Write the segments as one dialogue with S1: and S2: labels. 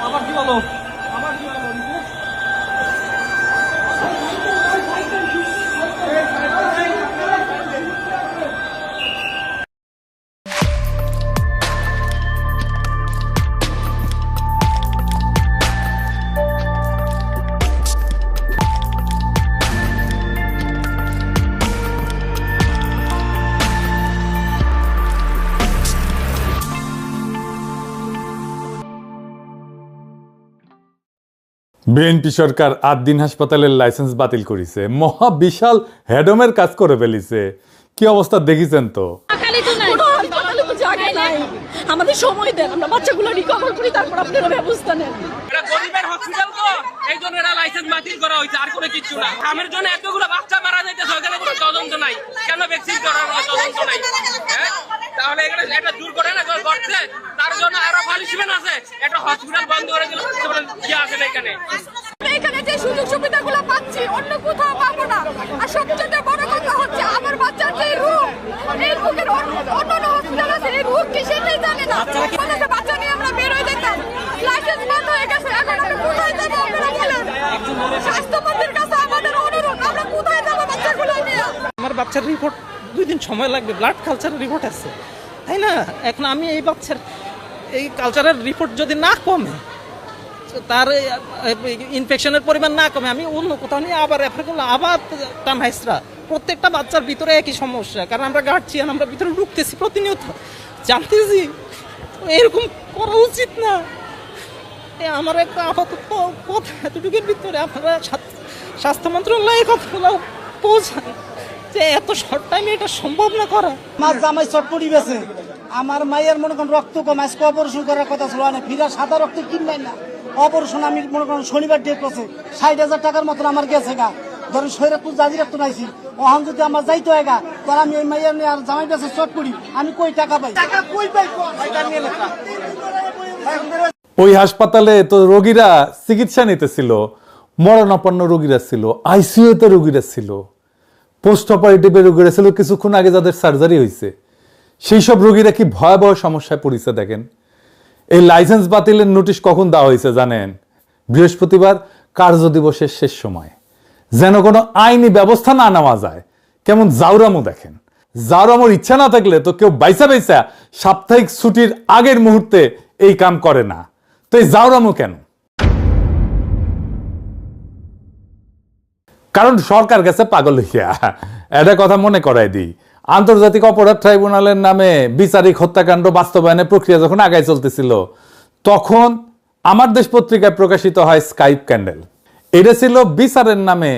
S1: আবার কি বলো আবার কি বলো রিতেশ?
S2: বিএনপি সরকার 8 দিন হাসপাতালের লাইসেন্স বাতিল করেছে, মহা বিশাল হেডমের কাজ করে ফেলিছে। কি অবস্থা দেখিছেন তো?
S3: আমাদের সময় দেন, আমরা বাচ্চাগুলো রিকভার করি, তারপর আপনারা ব্যবস্থা নেন।
S1: এটা গরিবের হসপিটাল তো, এই জন্য এরা লাইসেন্স বাতিল করা হয়েছে, আর কোনো কিছু না। খামের জন্য এতগুলো বাচ্চা মারা যাইতেছে, ওখানে কোনো তদন্ত নাই। কেন ভ্যাকসিন করার কোনো তদন্ত নাই? তাহলে এখানে এটা দূর করে না করছে, তার জন্য আরো পানিশমেন্ট আছে। একটা হসপিটাল বন্ধ করে দিলে কি আসে না এখানে।
S3: এখানে যে সুযোগ সুবিধাগুলো পাচ্ছি অন্য কোথাও পাবো না। আর সবচেয়ে বড় কথা হচ্ছে আমার বাচ্চার যে রোগ, এই রোগের অন্য হসপিটাল আছে, এই রোগ কি সেটাই জানে না। বাচ্চা নিয়ে আমরা বের হয়ে যেতাম, লাইসেন্স বন্ধ হয়ে গেছে, এখন আমরা কোথায় যাবো? আপনারা বলেন। স্বাস্থ্যমন্ত্রীর কাছে আমাদের অনুরোধ, আমরা কোথায় যাবো বাচ্চাগুলো নিয়ে?
S4: আমার বাচ্চার রিপোর্ট 2 দিন সময় লাগবে, ব্লাড কালচারের রিপোর্ট আছে, তাই না? এখন আমি এই বাচ্চার এই কালচারের রিপোর্ট যদি না কমে, তার ইনফেকশনের পরিমাণ না কমে, আমি অন্য কোথাও নিয়ে আবার রেফার করলাম, আবার টানহাইসরা। প্রত্যেকটা বাচ্চার ভিতরে একই সমস্যা, কারণ আমরা গার্জিয়ান, আমরা ভিতরে ঢুকতেছি প্রতিনিয়ত, জানতেছি এরকম করা উচিত না। আমার একটা আপাতত কথা এতটুকুর ভিতরে আপনারা স্বাস্থ্য মন্ত্রণালয়ে কথাগুলো পৌঁছান যে এত শর্ট টাইমে এটা সম্ভব না করা।
S5: আমার জামাই চটপটি বেছে, আমার মায়ের মনে করেন রক্ত কম, আজকে অপারেশন করার কথা ছিল না, ফিরা সাদা রক্ত কিনলেন না। অপারেশন আমি মনে করেন শনিবার ডেট করছে, 60,000 টাকার মতন আমার গেছে গা। ধরেন শরীরে তুই জাজি রাখতো নাইছি, ওখান যদি আমার যাইতে হয় গা, তাহলে আমি ওই মাইয়ার নিয়ে আর জামাই বেছে চট করি, আমি কই টাকা পাই? টাকা কই পাই?
S2: ওই হাসপাতালে তো রোগীরা চিকিৎসা নিতেছিল, মরণাপন্ন রোগীরা ছিল, আইসিইউতে রোগীরা ছিল, পোস্ট অপারেটিভে রোগীরা ছিল, কিছুক্ষণ আগে যাদের সার্জারি হয়েছে, সেই সব রোগীরা কি ভয়াবহ সমস্যায় পড়েছে দেখেন। এই লাইসেন্স বাতিলের নোটিশ কখন দেওয়া হয়েছে জানেন? বৃহস্পতিবার, কার্য দিবসের শেষ সময়, যেন কোনো আইনি ব্যবস্থা না নেওয়া যায়। কেমন জাউরামো দেখেন। জাউরামোর ইচ্ছা না থাকলে তো কেউ বাইসা বাইসা সাপ্তাহিক ছুটির আগের মুহূর্তে এই কাম করে না। তো এই জাউরামো কেন? কারণ সরকার গেছে পাগল হইয়া। এটা কথা মনে করাই দিই, আন্তর্জাতিক অপরাধ ট্রাইব্যুনালের নামে বিচারিক হত্যাকাণ্ড বাস্তবায়নের প্রক্রিয়া যখন আগায় চলতেছিল, তখন আমার দেশ পত্রিকায় প্রকাশিত হয় স্কাইপ ক্যান্ডেল। এটা ছিল বিচারের নামে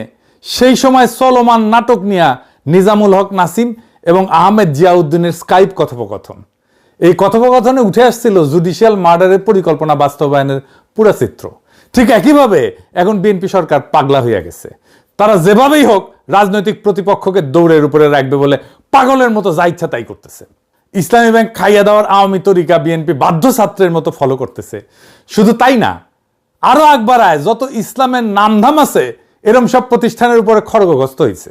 S2: সেই সময় চলমান নাটক নিয়া নিজামুল হক নাসিম এবং আহমেদ জিয়াউদ্দিনের স্কাইপ কথোপকথন। এই কথোপকথনে উঠে আসছিল জুডিশিয়াল মার্ডারের পরিকল্পনা বাস্তবায়নের পুরো চিত্র। ঠিক একইভাবে এখন বিএনপি সরকার পাগলা হইয়া গেছে। তারা যেভাবেই হোক রাজনৈতিক প্রতিপক্ষকে দৌড়ের উপরে রাখবে বলে পাগলের মতো যা ইচ্ছা তাই করতেছে। ইসলামী ব্যাংক খাইয়া দেওয়ার আওয়ামী তরিকা বিএনপি বাধ্য ছাত্রের মতো ফলো করতেছে। শুধু তাই না, আরো একবার যত ইসলামের নামধাম আছে এরম সব প্রতিষ্ঠানের উপরে খড়গগ্রস্ত হয়েছে।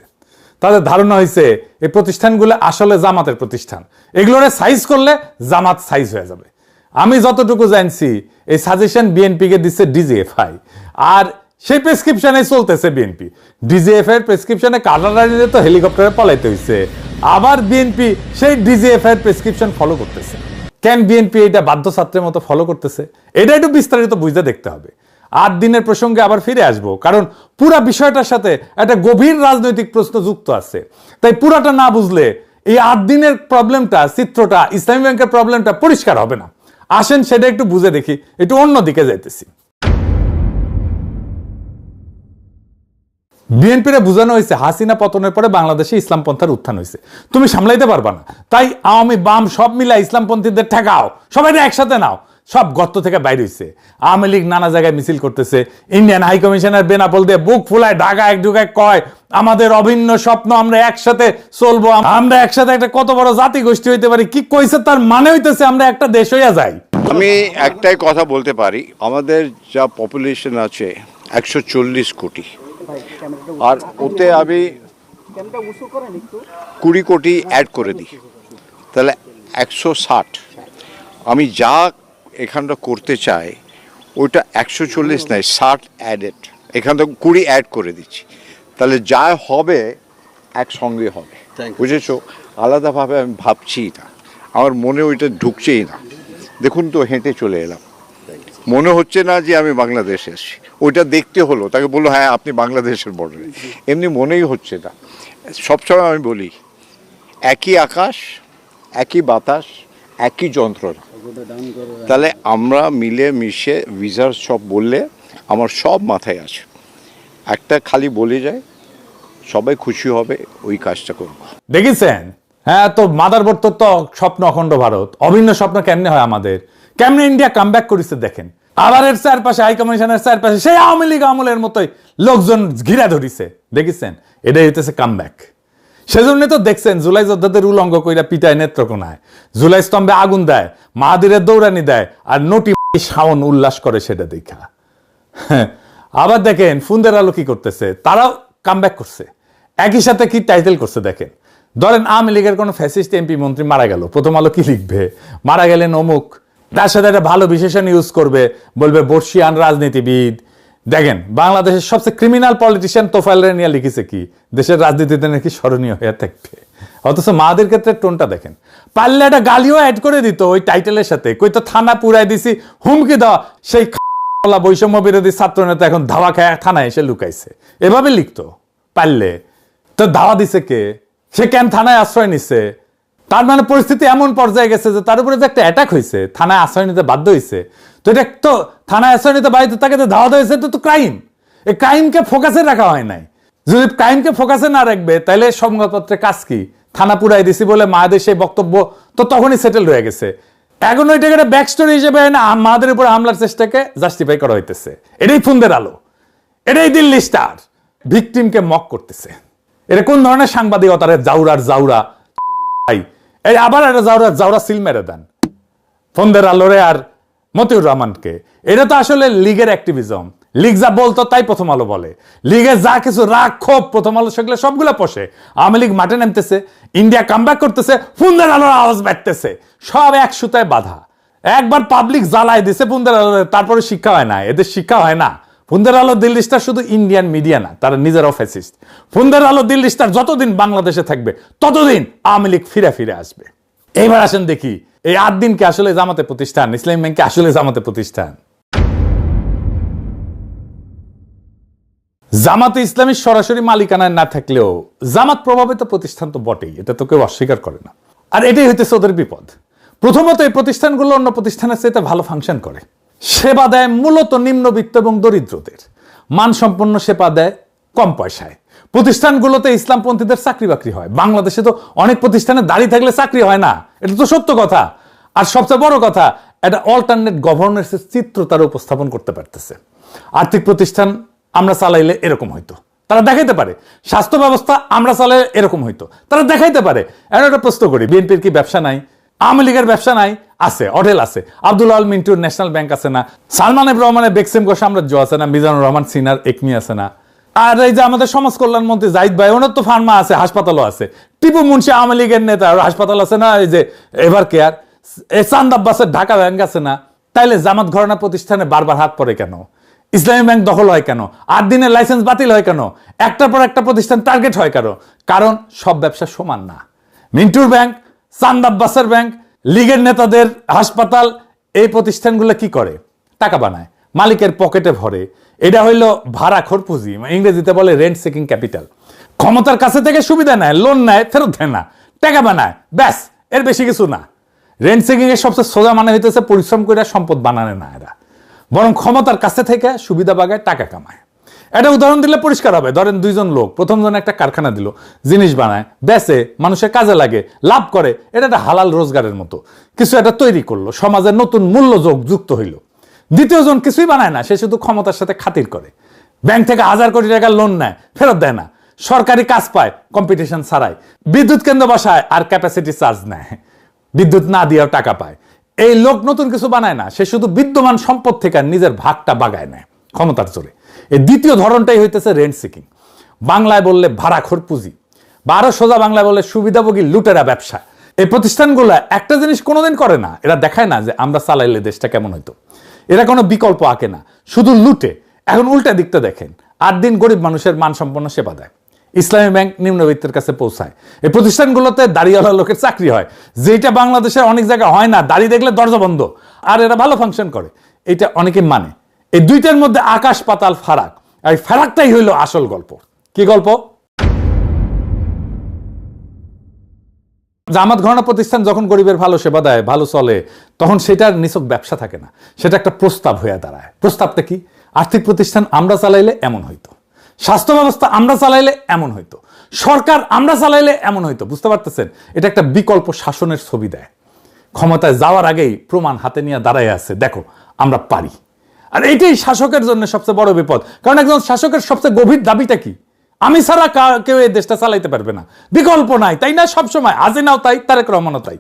S2: তাদের ধারণা হয়েছে এই প্রতিষ্ঠানগুলো আসলে জামাতের প্রতিষ্ঠান, এগুলোরে সাইজ করলে জামাত সাইজ হয়ে যাবে। আমি যতটুকু জানছি এই সাজেশন বিএনপিকে দিচ্ছে ডিজিএফআই, আর সেই প্রেসক্রিপশনে চলতেছে বিএনপি। ডিজিএফআই এর প্রেসক্রিপশনে কাটারানিতে তো হেলিকপ্টারে পলাইতে হয়েছে, আবার বিএনপি সেই ডিজিএফআই এর প্রেসক্রিপশন ফলো করতেছে। কেন বিএনপি এটা বাধ্য ছাত্রের মতো ফলো করতেছে, এটা একটু বিস্তারিত বুঝতে দেখতে হবে। 8 দিনের প্রসঙ্গে আবার ফিরে আসবো, কারণ পুরা বিষয়টার সাথে একটা গভীর রাজনৈতিক প্রশ্ন যুক্ত আছে। তাই পুরাটা না বুঝলে এই 8 দিনের প্রবলেমটা, চিত্রটা, ইসলামী ব্যাংকের প্রবলেমটা পরিষ্কার হবে না। আসেন সেটা একটু বুঝে দেখি, একটু অন্য দিকে যাইতেছি। বিএনপিরে বোঝানো হয়েছে হাসিনা পতনের পরে বাংলাদেশে ইসলাম পন্থার উত্থান হয়েছে, তুমি সামলাইতে পারবা না, তাই আওয়ামী বাম সব মিলা ইসলামপন্থীদের ঠেকাও, সবাই একসাথে নাও। সব গর্ত থেকে বাইরে হয়েছে। আওয়ামী লীগ নানা জায়গায় মিছিল করতেছে, ইন্ডিয়ান হাই কমিশনার বেনাপোল দিয়ে বুক ফুলায় ঢাকা এক ঢুকায় কয় আমাদের অভিন্ন স্বপ্ন, আমরা একসাথে চলবো, আমরা একসাথে একটা কত বড় জাতি গোষ্ঠী হইতে পারি। কি কইছে তার মানে হইতেছে আমরা একটা দেশ হইয়া যাই।
S6: আমি একটাই কথা বলতে পারি, আমাদের যা পপুলেশন আছে 140 কোটি, আর ওতে আমি 20 কোটি অ্যাড করে দিই, তাহলে 160। আমি যা এখানটা করতে চাই ওইটা 140 নাই, 60 অ্যাডেড, এখান থেকে 20 অ্যাড করে দিচ্ছি, তাহলে যা হবে একসঙ্গে হবে, বুঝেছো? আলাদাভাবে আমি ভাবছি না, আমার মনে ওইটা ঢুকছেই না। দেখুন তো, হেঁটে চলে এলাম, মনে হচ্ছে না যে আমি বাংলাদেশে এসেছি। ওইটা দেখতে হলো, তাকে বললো হ্যাঁ আপনি বাংলাদেশের বর্ডারে, এমনি মনেই হচ্ছে না। সবসময় আমি বলি একই আকাশ, একই বাতাস, একই যন্ত্রণা। তাহলে আমরা মিলে মিশে ভিসার সব বললে আমার সব মাথায় আছে, একটা খালি বলে যায় সবাই খুশি হবে, ওই কাজটা করবো।
S2: দেখেছেন? হ্যাঁ, তো মাদারবোর্ড তো স্বপ্ন অখণ্ড ভারত, অভিন্ন স্বপ্ন কেমনে হয় আমাদের, কেমনে ইন্ডিয়া কামব্যাক করেছে দেখেন। আবার এর চারপাশে হাই কমিশনের চারপাশে সেই আওয়ামী লীগ আমলের মতোই লোকজন ঘিরা ধরিছে, দেখেছেন? এটাই হইতেছে কামব্যাক। সেজন্য তো দেখছেন জুলাই যোদ্ধাদের উলঙ্গ কইরা পিটায় নেত্রকোনায়, জুলাই স্তম্ভে আগুন দেয়, মাহাদিরের দৌড়ানি দেয়, আর নটি শাওন উল্লাস করে সেটা দেখা। আবার দেখেন ফুন্দের আলো কি করতেছে, তারাও কামব্যাক করছে, একই সাথে কি টাইটেল করছে দেখেন। ধরেন আওয়ামী লীগের কোনো ফ্যাসিস্ট এমপি মন্ত্রী মারা গেল, প্রথম আলো কি লিখবে? মারা গেলেন অমুক, তার সাথে একটা ভালো বিশেষণ ইউজ করবে, বলবে বর্ষিয়ান রাজনীতিবিদ। দেখেন বাংলাদেশের সবচেয়ে ক্রিমিনাল পলিটিশিয়ান তোফায়েল নিয়ে লিখেছে কি দেশের রাজনীতিতে নাকি স্মরণীয় হয়ে থাকবে, অথচ মাদের ক্ষেত্রে টোনটা দেখেন। পারলে একটা গালিও অ্যাড করে দিত ওই টাইটেলের সাথে, কই তো থানা পুরাই দিছি, হুমকি দেওয়া, সেই বৈষম্য বিরোধী ছাত্র নেতা এখন ধাওয়া খায় থানায় এসে লুকাইছে, এভাবে লিখতো পারলে। তো ধাওয়া দিছে কে? সে কেন থানায় আশ্রয় নিচ্ছে? তার মানে পরিস্থিতি এমন পর্যায়ে গেছে যে তার উপরে যে একটা অ্যাটাক হয়েছে, থানায় আশ্রয় নিতে বাধ্য হয়েছে, তো এটা তো থানায় আশ্রয় নিতে বাধ্য, তাকে তো ধাওয়া হয়েছে, তো ক্রাইম। এই ক্রাইমকে ফোকাসে রাখা হয় নাই। যদি ক্রাইমকে ফোকাসে না রাখবে তাহলে সংবাদপত্রে কাজ কি? থানা পুরাই দিছি বলে মায়েদের সেই বক্তব্য তো তখনই সেটেল হয়ে গেছে। এখন ওইটাকে একটা ব্যাক স্টোরি হিসেবে না মাদের উপরে হামলার চেষ্টাকে জাস্টিফাই করা হইতেছে। এটাই ফুন্দের আলো, এটাই দিল্লি স্টার, ভিকটিমকে মক করতেছে। এটা কোন ধরনের সাংবাদিকতার জাউরার জাউরা ভাই? এই আবার একটা জাউরা সিল মেরে দেন ফন্দের আলোরে আর মতিউর রহমানকে। এটা তো আসলে লীগের অ্যাক্টিভিজম। লীগ যা বলতো তাই প্রথম আলো বলে, লীগের যা কিছু রাগ ক্ষোভ প্রথম আলো সেগুলো সবগুলো পোষে। আওয়ামী লীগ মাঠে নামতেছে, ইন্ডিয়া কামব্যাক করতেছে, ফুন্দের আলোর আওয়াজ বাড়তেছে, সব এক সুতায় বাধা। একবার পাবলিক জ্বালায় দিছে ফুন্দের আলো, তারপরে শিক্ষা হয় না, এদের শিক্ষা হয় না। ফুন্দের আলো দিল্লি স্টার শুধু ইন্ডিয়ান মিডিয়া না, তারা নিজেরাও ফ্যাসিস্ট। ফুন্দের আলো দিল্লি স্টার যতদিন বাংলাদেশে থাকবে ততদিন আওয়ামী লীগ ফিরে ফিরে আসবে। এইবার আসেন দেখি এই 8 দিনকে আসলে জামাতে প্রতিষ্ঠান, ইসলামী ব্যাংকে আসলে জামাতে প্রতিষ্ঠান। জামাতে ইসলামী সরাসরি মালিকানায় না থাকলেও জামাত প্রভাবিত প্রতিষ্ঠান তো বটেই, এটা তো কেউ অস্বীকার করে না। আর এটাই হইতেছে ওদের বিপদ। প্রথমত এই প্রতিষ্ঠানগুলো অন্য প্রতিষ্ঠানের চাইতে ভালো ফাংশন করে, সেবা দেয় মূলত নিম্নবিত্ত এবং দরিদ্রদের, মানসম্পন্ন সেবা দেয় কম পয়সায়। প্রতিষ্ঠানগুলোতে ইসলামপন্থীদের চাকরি বাকরি হয়। বাংলাদেশে তো অনেক প্রতিষ্ঠানে দাঁড়িয়ে থাকলে চাকরি হয় না, এটা তো সত্য কথা। আর সবচেয়ে বড় কথা, একটা অল্টারনেট গভর্নেন্সের চিত্র তারা উপস্থাপন করতে পারতেছে। আর্থিক প্রতিষ্ঠান আমরা চালাইলে এরকম হইতো, তারা দেখাইতে পারে। স্বাস্থ্য ব্যবস্থা আমরা চালাইলে এরকম হইতো, তারা দেখাইতে পারে। একটা প্রশ্ন করি, বিএনপির কি ব্যবসা নাই? আওয়ামী লীগের ব্যবসা নাই? আছে, হোটেল আছে। আব্দুল আল মিন্টুর ন্যাশনাল ব্যাংক আছে না? সালমান এফ রহমানের বেক্সিমকো সাম্রাজ্য আছে না? মিজানুর রহমান সিনার একমি আছে না? আর এই যে আমাদের সমাজ কল্যাণ মন্ত্রী জাহিদ ভাই, ওনার তো ফার্মা আছে, হাসপাতালও আছে। টিপু মুন্সি আওয়ামী লীগের নেতা, হাসপাতাল আছে না? এই যে এভার কেয়ার, চাঁদ আব্বাসের ঢাকা ব্যাংক আছে না? তাইলে জামাত ঘরানা প্রতিষ্ঠানে বারবার হাত পড়ে কেন? ইসলামী ব্যাংক দখল হয় কেন? 8 দিনের লাইসেন্স বাতিল হয় কেন? একটার পর একটা প্রতিষ্ঠান টার্গেট হয় কেন? কারণ সব ব্যবসা সমান না। মিন্টুর ব্যাংক, চাঁদ আব্বাসের ব্যাংক, লীগের নেতাদের হাসপাতাল, এই প্রতিষ্ঠানগুলো কি করে? টাকা বানায়, মালিকের পকেটে ভরে। এটা হইল ভাড়াখোর পুঁজি, ইংরেজিতে বলে রেন্ট সিকিং ক্যাপিটাল। ক্ষমতার কাছে থেকে সুবিধা নেয়, লোন নেয়, ফেরত দেয় না, টাকা বানায়, ব্যাস, এর বেশি কিছু না। রেন্ট সিকিং এর সবচেয়ে সোজা মানে হইতেছে পরিশ্রম করে সম্পদ বানানো না এরা, বরং ক্ষমতার কাছে থেকে সুবিধা বাগায়, টাকা কামায়। এটা উদাহরণ দিলে পরিষ্কার হবে। ধরেন 2 জন লোক, প্রথম জন একটা কারখানা দিল, জিনিস বানায়, বেচে, মানুষের কাজে লাগে, লাভ করে, এটা একটা হালাল রোজগারের মতো কিছু একটা তৈরি করলো, সমাজের নতুন মূল্য যুক্ত হইল। দ্বিতীয় জন কিছুই বানায় না, সে শুধু ক্ষমতার সাথে খাতির করে, ব্যাংক থেকে 1000 কোটি টাকা লোন নেয়, ফেরত দেয় না, সরকারি কাজ পায় কম্পিটিশন ছাড়াই, বিদ্যুৎ কেন্দ্র বসায় আর ক্যাপাসিটি চার্জ নেয়, বিদ্যুৎ না দিয়েও টাকা পায়। এই লোক নতুন কিছু বানায় না, সে শুধু বিদ্যমান সম্পদ থেকে নিজের ভাগটা বাগায় নেয় ক্ষমতার জোরে। এই দ্বিতীয় ধরনটাই হইতেছে রেন্ট সিকিং, বাংলায় বললে ভাড়াখোর পুঁজি, বা আরো সোজা বাংলায় বললে সুবিধাভোগী লুটেরা ব্যবসা। এই প্রতিষ্ঠানগুলো একটা জিনিস কোনোদিন করে না, এরা দেখায় না যে আমরা চালাইলে দেশটা কেমন হইতো। এরা কোনো বিকল্প আঁকে না, শুধু লুটে। এখন উল্টা দিকটা দেখেন, 8 দিন গরিব মানুষের মানসম্পন্ন সেবা দেয়। ইসলামী ব্যাংক নিম্নবিত্তের কাছে পৌঁছায়। এই প্রতিষ্ঠানগুলোতে দাড়িওয়ালা লোকের চাকরি হয়, যেটা বাংলাদেশের অনেক জায়গায় হয় না। দাড়ি দেখলে দরজা বন্ধ, আর এরা ভালো ফাংশন করে, এটা অনেকে মানে। এই দুইটার মধ্যে আকাশ পাতাল ফারাক, আর এই ফারাকটাই হইল আসল গল্প। কি গল্প? জামাত ঘরানা প্রতিষ্ঠান যখন গরিবের ভালো সেবা দেয়, ভালো চলে, তখন সেটার নিছক ব্যবসা থাকে না, সেটা একটা প্রস্তাব হয়ে দাঁড়ায়। প্রস্তাবটা কি? আর্থিক প্রতিষ্ঠান আমরা চালাইলে এমন হইতো, স্বাস্থ্য ব্যবস্থা আমরা চালাইলে এমন হইতো, সরকার আমরা চালাইলে এমন হইতো। বুঝতে পারতেছেন? এটা একটা বিকল্প শাসনের ছবি দেয়। ক্ষমতায় যাওয়ার আগেই প্রমাণ হাতে নিয়ে দাঁড়ায় আছে, দেখো আমরা পারি। আর এটাই শাসকের জন্য সবচেয়ে বড় বিপদ। কারণ একজন শাসকের সবচেয়ে গভীর দাবিটা কি? আমি ছাড়া কেউ এই দেশটা চালাইতে পারবে না, বিকল্প নাই, তাই না? সবসময় হাসিনাও তাই, তারেক রহমানও তাই।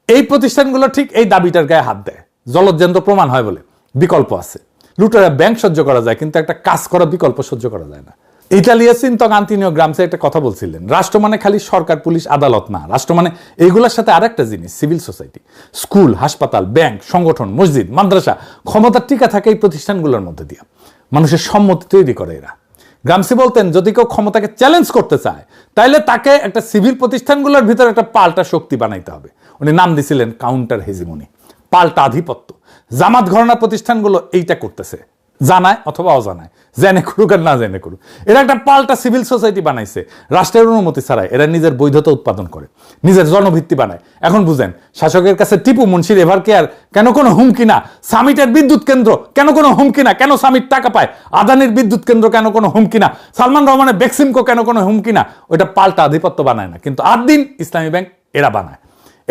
S2: এই প্রতিষ্ঠানগুলো ঠিক এই দাবিটার গায়ে হাত দেয়, জলজ্যান্ত প্রমাণ হয় বলে। বিকল্প আছে, লুটেরা ব্যাংক সহ্য করা যায়, কিন্তু একটা কাজ করা বিকল্প সহ্য করা যায় না। ইটালিয়া চিন্তক আন্তোনিও গ্রামসি একটা কথা বলছিলেন, রাষ্ট্র মানে খালি সরকার, পুলিশ, আদালত না। রাষ্ট্র মানে এইগুলোর সাথে আরেকটা জিনিস, সিভিল সোসাইটি, স্কুল, হাসপাতাল, ব্যাংক, সংগঠন, মসজিদ, মাদ্রাসা। ক্ষমতার টিকা থাকে এই প্রতিষ্ঠানগুলোর মধ্যে দিয়ে, মানুষের সম্মতি তৈরি করে এরা। গ্রামসি বলতেন, যদি কেউ ক্ষমতাকে চ্যালেঞ্জ করতে চায়, তাইলে তাকে একটা সিভিল প্রতিষ্ঠানগুলোর ভিতরে একটা পাল্টা শক্তি বানাইতে হবে। উনি নাম দিছিলেন কাউন্টার হেজিমনি, পাল্টা আধিপত্য। জামাত ঘরানা প্রতিষ্ঠানগুলো এইটা করতেছে, জানায় অথবা অজানায়, জেনে করুক আর না জেনে করুক। এরা একটা পাল্টা সিভিল সোসাইটি বানাইছে, রাষ্ট্রের অনুমতি ছাড়াই। এরা নিজের বৈধতা উৎপাদন করে, নিজের জনভিত্তি বানায়। এখন বুঝেন, শাসকের কাছে টিপু মুন্সির এভার কেয়ার কেন কোনো হুমকি না? সামিটের বিদ্যুৎ কেন্দ্র কেন কোনো হুমকি না? কেন সামিট টাকা পায়? আদানির বিদ্যুৎ কেন্দ্র কেন কোনো হুমকি না? সালমান রহমানের বেক্সিমকো কেন কোনো হুমকি না? ওইটা পাল্টা আধিপত্য বানায় না, কিন্তু 8 দিন ইসলামী ব্যাংক এরা বানায়।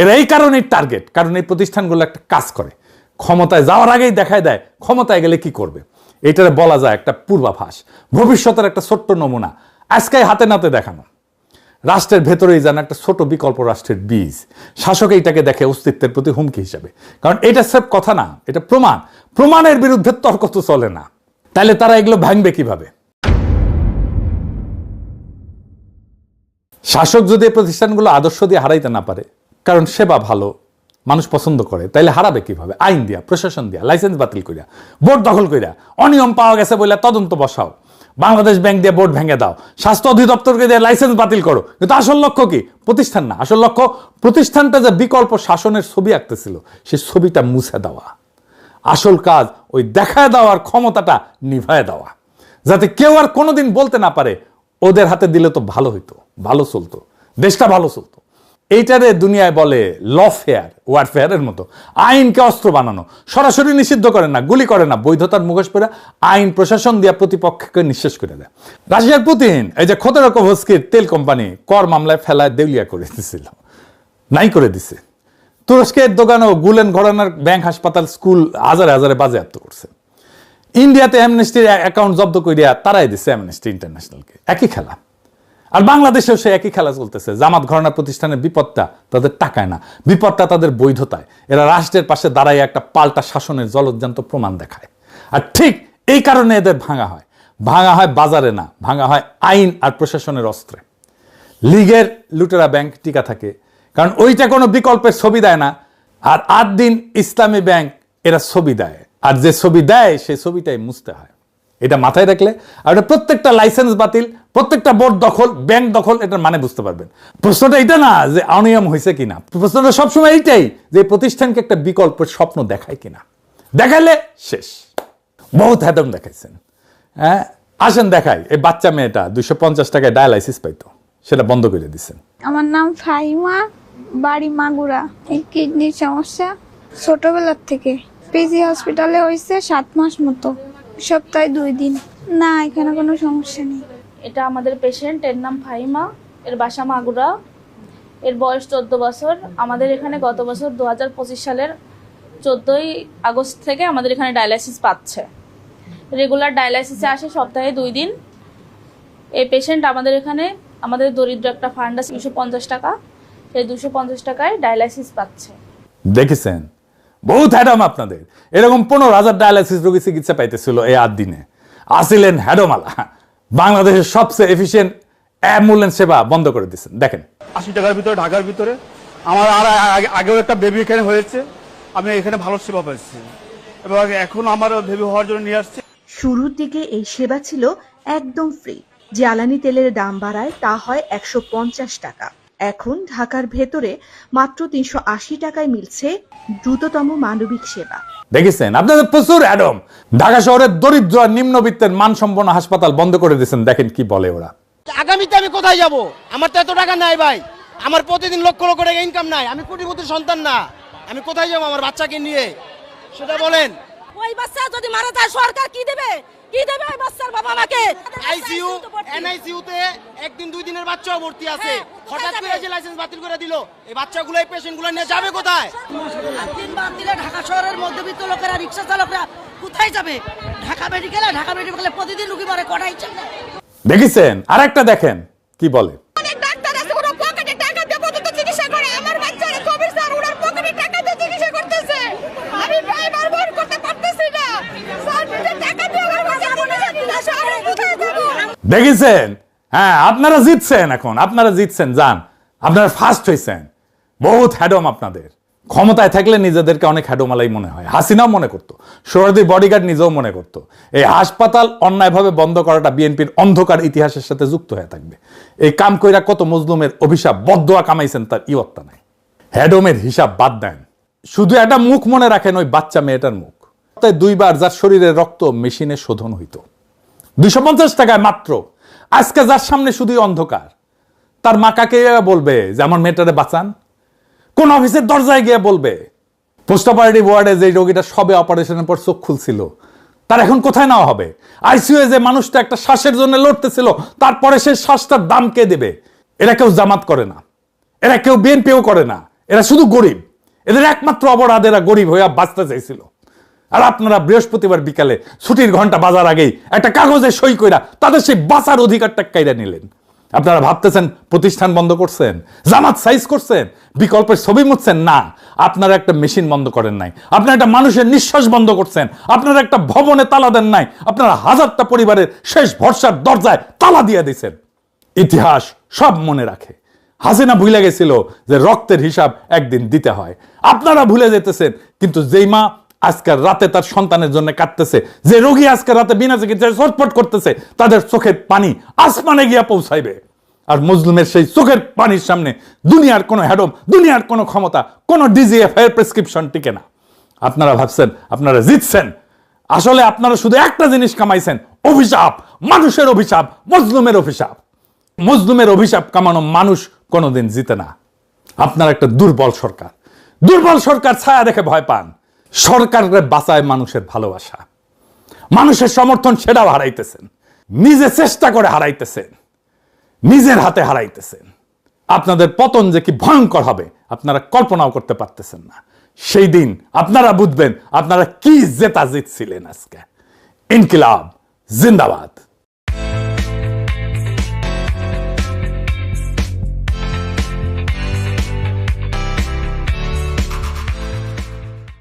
S2: এরা এই কারণেই টার্গেট, কারণ এই প্রতিষ্ঠানগুলো একটা কাজ করে, ক্ষমতায় যাওয়ার আগেই দেখায় দেয় ক্ষমতায় গেলে কি করবে। এটারে বলা যায় একটা পূর্বাভাস, ভবিষ্যতের একটা ছোট্ট নমুনা, আজকে হাতে নাতে দেখানো। রাষ্ট্রের ভেতরেই যেন একটা ছোট বিকল্প রাষ্ট্রের বীজ। শাসক এইটাকে দেখে অস্তিত্বের প্রতি হুমকি হিসাবে, কারণ এটা সব কথা না, এটা প্রমাণ। প্রমাণের বিরুদ্ধে তর্ক তো চলে না। তাহলে তারা এগুলো ভাঙবে কিভাবে? শাসক যদি এই প্রতিষ্ঠানগুলো আদর্শ দিয়ে হারাইতে না পারে, কারণ সেবা ভালো, মানুষ পছন্দ করে, তাইলে হারাবে কিভাবে? আইন দিয়া, প্রশাসন দিয়া, লাইসেন্স বাতিল করিয়া, বোর্ড দখল করিয়া, অনিয়ম পাওয়া গেছে বলে তদন্ত বসাও, বাংলাদেশ ব্যাংক দিয়ে বোর্ড ভেঙে দাও, স্বাস্থ্য অধিদপ্তরকে দিয়ে লাইসেন্স বাতিল করো। কিন্তু আসল লক্ষ্য কি? প্রতিষ্ঠান না, আসল লক্ষ্য প্রতিষ্ঠানটা যে বিকল্প শাসনের ছবি আঁকতেছিল, সেই ছবিটা মুছে দেওয়া। আসল কাজ ওই দেখায় দেওয়ার ক্ষমতাটা নিভায় দেওয়া, যাতে কেউ আর কোনোদিন বলতে না পারে ওদের হাতে দিলে তো ভালো হইতো, ভালো চলতো, দেশটা ভালো চলতো। এইটারে দুনিয়ায় বলে লফেয়ার, ওয়ারফেয়ারের মতো। আইনকে অস্ত্র বানানো, সরাসরি নিষিদ্ধ করে না, গুলি করে না, বৈধতার মুখোশ পরে আইন প্রশাসন দিয়া প্রতিপক্ষকে নিঃশেষ করে দেয়। রাশিয়ার পুতিন এই যে খোদেরকোভস্কির তেল কোম্পানি কর মামলায় ফেলায় দেউলিয়া করে দিছিল, নাই করে দিছে। তুরস্কের দোকানও গুলেন ঘরানার ব্যাংক, হাসপাতাল, স্কুল হাজারে হাজারে বাজেয়াপ্ত করছে। ইন্ডিয়াতে অ্যামনেস্টির অ্যাকাউন্ট জব্দ করিয়া তারাই দিচ্ছে অ্যামনেস্টি ইন্টারন্যাশনালকে। একই খেলা। আর বাংলাদেশেও সে একই খেলা চলতেছে। জামাত ঘরানা প্রতিষ্ঠানের বিপদটা তাদের টাকায় না, বিপদটা তাদের বৈধতায়। এরা রাষ্ট্রের পাশে দাঁড়ায় একটা পাল্টা শাসনের জলজ্যান্ত প্রমাণ দেখায়। আর ঠিক এই কারণে এদের ভাঙা হয়। ভাঙা হয় বাজারে না, ভাঙা হয় আইন আর প্রশাসনের অস্ত্রে। লীগের লুটেরা ব্যাংক টিকা থাকে, কারণ ওইটা কোনো বিকল্পের ছবি দেয় না। আর 8 দিন ইসলামী ব্যাংক এরা ছবি দেয়, আর যে ছবি দেয় সেই ছবিটাই মুছতে হয়। এটা মাথায় রাখলে, আর এটা প্রত্যেকটা লাইসেন্স বাতিল, প্রত্যেকটা বোর্ড দখল, ব্যাংক দখল, এটার মানে বুঝতে পারবেন। প্রশ্নটা এটা না যে অনিয়ম হয়েছে কিনা, প্রশ্নটা সবসময় এইটাই যে প্রতিষ্ঠানকে একটা বিকল্পের স্বপ্ন দেখায় কিনা। দেখাইলে শেষ। বহুত হ্যাদম দেখাইছেন। হ্যাঁ, আসেন দেখাই। এই বাচ্চা মেয়েটা 250 টাকায় ডায়ালাইসিস পাইতো, সেটা বন্ধ করে দিচ্ছেন।
S7: আমার নাম ফাহিমা, বাড়ি মাগুরা। এই কিডনির সমস্যা ছোটবেলার থেকে। পিজি হসপিটালে হয়েছে 7 মাস মতো, সপ্তাহে 2 দিন। না, এখানে কোনো সমস্যা নেই।
S8: এটা আমাদের পেশেন্ট, এর নাম ফাহিমা, এর বাসা মাগুরা, এর বয়স 14 বছর। আমাদের এখানে গত বছর 2025 সালের 14ই আগস্ট থেকে আমাদের এখানে ডায়ালাইসিস পাচ্ছে। রেগুলার ডায়ালাইসিসে আসে সপ্তাহে 2 দিন। এই পেশেন্ট আমাদের এখানে, আমাদের দরিদ্র একটা ফান্ড আছে 250 টাকা, সেই 250 টাকায় ডায়ালাইসিস পাচ্ছে।
S2: দেখেছেন, বহুত হ্যাডম আপনাদের। এরকম 15,000 ডায়ালাইসিস রোগী চিকিৎসা পাইতেছিল এই 8 দিনে। আসিলেন হ্যাডমালা। বাংলাদেশের সবচেয়ে এফিশিয়েন্ট অ্যাম্বুলেন্স সেবা বন্ধ করে দিচ্ছেন। দেখেন
S9: 80 টাকার ভিতরে, ঢাকার ভিতরে। আমার আর আগেও একটা বেবি এখানে হয়েছে, আমি এখানে ভালো সেবা পাচ্ছি। এবং এখন আমারও ভেবে হওয়ার জন্য নিয়ে আসছে।
S10: শুরুর দিকে এই সেবা ছিল একদম ফ্রি। জ্বালানি তেলের দাম বাড়ায় তা হয় 150 টাকা। এখন ঢাকার ভেতরে মাত্র 380 টাকায় মিলছে দ্রুততম মানবিক সেবা।
S2: দেখেছেন আপনাদের প্রচুর অ্যাডম। ঢাকা শহরের দরিদ্র আর নিম্নবিত্তের মানসম্পন্ন হাসপাতাল বন্ধ করে দিয়েছেন। দেখেন কি বলে ওরা।
S11: আগামীতে আমি কোথায় যাব? আমার তো এত টাকা নাই ভাই, আমার প্রতিদিন লক্ষ লক্ষ টাকা ইনকাম নাই, আমি কোটিপতির সন্তান না, আমি কোথায় যাব আমার বাচ্চাকে নিয়ে সেটা বলেন।
S3: ওই বাচ্চা যদি মারা যায় সরকার কি দেবে? কি দেবে ওই বাচ্চার বাবা মাকে?
S11: আইসিইউ এনআইসিইউ তে একদিন দুই দিনের বাচ্চাও ভর্তি আছে, হঠাৎ করে যে লাইসেন্স বাতিল করে দিল, এই বাচ্চাগুলো এই পেশেন্টগুলো নিয়ে যাবে কোথায়?
S3: দিন বাদ দিলে ঢাকা শহরের মধ্যবিত্ত লোকেরা, রিকশা চালকরা কোথায় যাবে? ঢাকা মেডিকেলে প্রতিদিন রোগী মরে কটাই চলে।
S2: দেখেছেন আরেকটা দেখেন কি বলে।
S3: অনেক ডাক্তার আছে ওরা পকেটে টাকা দিয়ে পর্যন্ত চিকিৎসা করে, আমার বাচ্চারা কবির স্যার ওনার পকেটে টাকা দিয়ে চিকিৎসা করতেছে। আমি ড্রাইভার বহন করতে পারতেছি না স্যার, নিজে টাকা দিয়ে আমার বাচ্চা বলে যাচ্ছে শহরে কোথায় যাব?
S2: দেখেছেন? হ্যাঁ আপনারা জিতছেন, এখন আপনারা জিতছেন, যান আপনারা ফার্স্ট হয়েছেন। বহুত হ্যাডম আপনাদের। ক্ষমতায় থাকলে নিজেদেরকে অনেক হ্যাডোমালাই মনে হয়। হাসিনাও মনে করতো, সোহরাওয়ার্দীর বডিগার্ড নিজেও মনে করতো এই হাসপাতাল অন্যায়ভাবে বন্ধ করাটা বিএনপির অন্ধকার ইতিহাসের সাথে যুক্ত হয়ে থাকবে। এই কাম কইরা কত মজলুমের অভিশাপ বদদোয়া কামাইছেন তার ইয়ত্তা নাই। হ্যাডমের হিসাব বাদ দেন, শুধু একটা মুখ মনে রাখেন, ওই বাচ্চা মেয়েটার মুখ। তাই 2 বার যার শরীরের রক্ত মেশিনে শোধন হইতো 250 টাকায় মাত্র। আজকে যার সামনে শুধুই অন্ধকার, তার মা কাকে বলবে যে আমার মেয়েটারে বাঁচান? কোন অফিসের দরজায় গিয়ে বলবে? পোস্ট অপারেটিভ ওয়ার্ডে যে রোগীটা সবে অপারেশনের পর চোখ খুলছিল, তার এখন কোথায় নেওয়া হবে? আইসিইউ যে মানুষটা একটা শ্বাসের জন্য লড়তেছিল, তারপরে সেই শ্বাসটার দাম কে দেবে? এরা কেউ জামাত করে না, এরা কেউ বিএনপিও করে না, এরা শুধু গরিব। এদের একমাত্র অপরাধ এরা গরিব হইয়া বাঁচতে চাইছিল। আর আপনারা বৃহস্পতিবার বিকালে ছুটির ঘন্টা বাজার আগেই একটা কাগজে সই কইরা তাদের সেই বাঁচার অধিকারটা কাইরা নিলেন। আপনারা ভাবতেছেন প্রতিষ্ঠান বন্ধ করছেন, জামাত সাইজ করছেন, বিকল্পের ছবি মুছছেন। না, আপনারা একটা মেশিন বন্ধ করেন নাই, আপনারা একটা মানুষের নিঃশ্বাস বন্ধ করছেন, আপনারা একটা ভবনে তালা দেন নাই, আপনারা হাজারটা পরিবারের শেষ ভরসার দরজায় তালা দিয়ে দিয়েছেন। ইতিহাস সব মনে রাখে। হাসিনা ভুলে গেছিল যে রক্তের হিসাব একদিন দিতে হয়। আপনারা ভুলে যেতেছেন, কিন্তু যেই মা আজকের রাতে তার সন্তানের জন্য কাঁদতেছে, যে রোগী আজকের রাতে বিনা চিকিৎসায় ছটফট করতেছে, তাদের চোখের পানি আসমানে গিয়া পৌঁছাইবে। আর মজলুমের সেই চোখের পানির সামনে দুনিয়ার কোনো হ্যাডম, দুনিয়ার কোনো ক্ষমতা, কোনো ডিজিএফ এর প্রেসক্রিপশন টিকে না। আপনারা ভাবছেন আপনারা জিতছেন, আসলে আপনারা শুধু একটা জিনিস কামাইছেন, অভিশাপ, মানুষের অভিশাপ, মজলুমের অভিশাপ। মজলুমের অভিশাপ কামানো মানুষ কোনোদিন জিতে না। আপনারা একটা দুর্বল সরকার, দুর্বল সরকার ছায়া দেখে ভয় পান। সরকারকে বাঁচায় মানুষের ভালোবাসা, মানুষের সমর্থন, সেটাও হারাইতেছেন। নিজে চেষ্টা করে হারাইতেছেন, নিজের হাতে হারাইতেছেন। আপনাদের পতন যে কি ভয়ঙ্কর হবে আপনারা কল্পনাও করতে পারতেছেন না। সেই দিন আপনারা বুঝবেন আপনারা কি জেতা জিতছিলেন। আজকে ইনকিলাব জিন্দাবাদ।